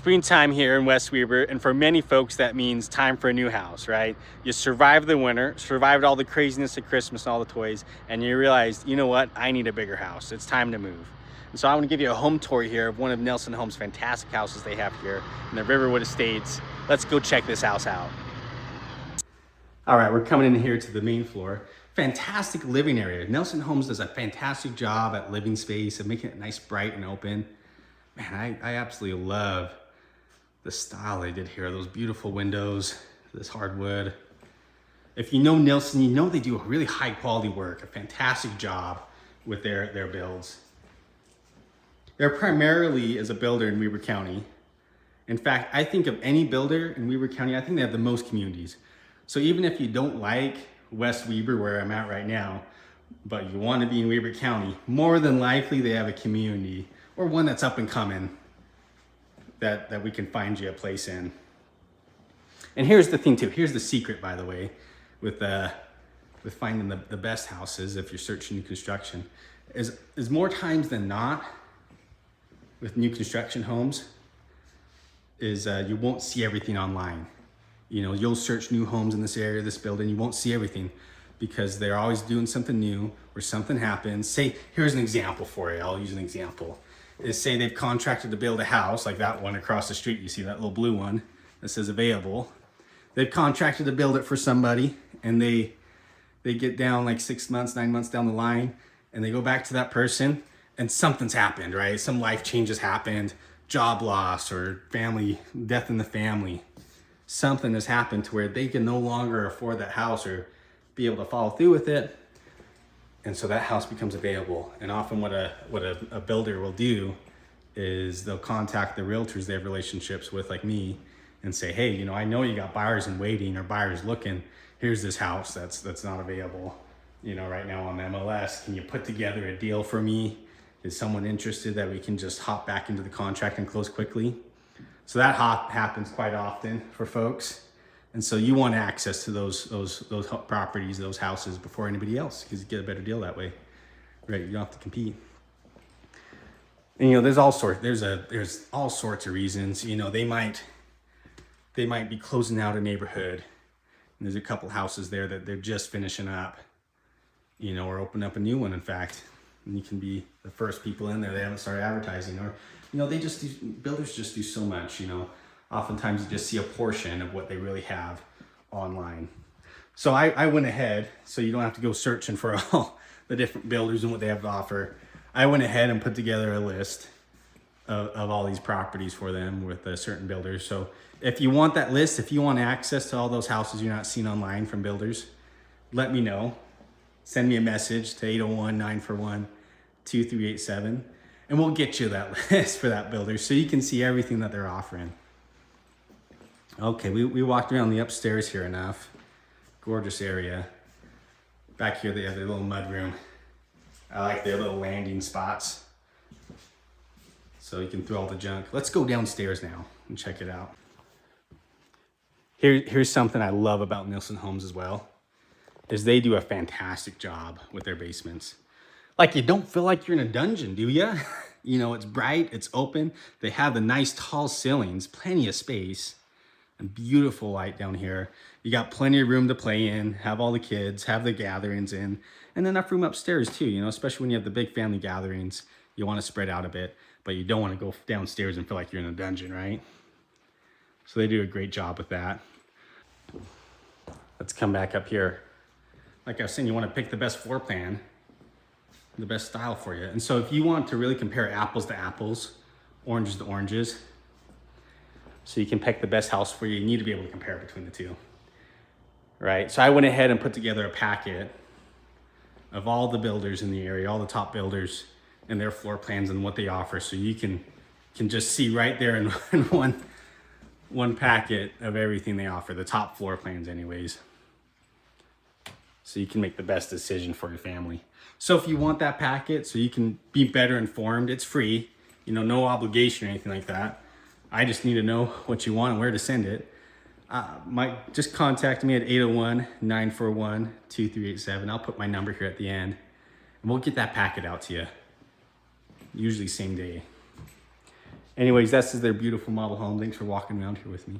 springtime here in West Weber, and for many folks that means time for a new house, right? You survived the winter, survived all the craziness of Christmas and all the toys, and you realized, you know what, I need a bigger house. It's time to move. And so I want to give you a home tour here of one of Nilson Homes' fantastic houses they have here in the Riverwood Estates. Let's go check this house out. All right, we're coming in here to the main floor. Fantastic living area. Nilson Homes does a fantastic job at living space and making it nice, bright, and open. Man, I absolutely love the style they did here. Those beautiful windows, this hardwood. If you know Nilson, you know they do a really high quality work, a fantastic job with their builds. They're primarily as a builder in Weber County. In fact, I think of any builder in Weber County, I think they have the most communities. So even if you don't like West Weber, where I'm at right now, but you want to be in Weber County, more than likely they have a community or one that's up and coming that we can find you a place in. And here's the thing too, here's the secret, by the way, with finding the best houses if you're searching new construction, is more times than not with new construction homes, is you won't see everything online. You know, you'll search new homes in this area, this building, you won't see everything because they're always doing something new or something happens. Say, here's an example for you, I'll use an example. Is say they've contracted to build a house, like that one across the street, you see that little blue one that says available. They've contracted to build it for somebody and they get down like 6 months, 9 months down the line and they go back to that person and something's happened, right? Some life changes happened, job loss or family, death in the family. Something has happened to where they can no longer afford that house or be able to follow through with it. And so that house becomes available. And often what a builder will do is they'll contact the realtors they have relationships with, like me, and say, hey, you know, I know you got buyers in waiting or buyers looking. Here's this house that's not available, you know, right now on the MLS. Can you put together a deal for me? Is someone interested that we can just hop back into the contract and close quickly? So that happens quite often for folks. And so you want access to those properties, those houses before anybody else, because you get a better deal that way, right? You don't have to compete. And you know, there's all sorts of reasons. You know, they might be closing out a neighborhood, and there's a couple houses there that they're just finishing up, you know, or open up a new one. In fact, and you can be the first people in there. They haven't started advertising, or you know, builders just do so much. You know. Oftentimes you just see a portion of what they really have online. So I went ahead, so you don't have to go searching for all the different builders and what they have to offer. I went ahead and put together a list of all these properties for them with certain builders. So if you want that list, if you want access to all those houses you're not seeing online from builders, let me know. Send me a message to 801-941-2387 and we'll get you that list for that builder so you can see everything that they're offering. Okay, we walked around the upstairs here enough. Gorgeous area. Back here they have their little mud room. I like their little landing spots. So you can throw all the junk. Let's go downstairs now and check it out. Here's something I love about Nilson Homes as well, is they do a fantastic job with their basements. Like, you don't feel like you're in a dungeon, do you? You know, it's bright, it's open. They have the nice tall ceilings, plenty of space. And beautiful light down here. You got plenty of room to play in, have all the kids, have the gatherings in, and enough room upstairs too, you know, especially when you have the big family gatherings. You want to spread out a bit, but you don't want to go downstairs and feel like you're in a dungeon, right? So they do a great job with that. Let's come back up here. Like I was saying, you want to pick the best floor plan, the best style for you. And so if you want to really compare apples to apples, oranges to oranges, so you can pick the best house for you, you need to be able to compare between the two, right? So I went ahead and put together a packet of all the builders in the area, all the top builders and their floor plans and what they offer. So you can just see right there in one packet of everything they offer, the top floor plans anyways. So you can make the best decision for your family. So if you want that packet so you can be better informed, it's free, you know, no obligation or anything like that. I just need to know what you want and where to send it. Just contact me at 801-941-2387. I'll put my number here at the end and we'll get that packet out to you, usually same day. Anyways, this is their beautiful model home. Thanks for walking around here with me.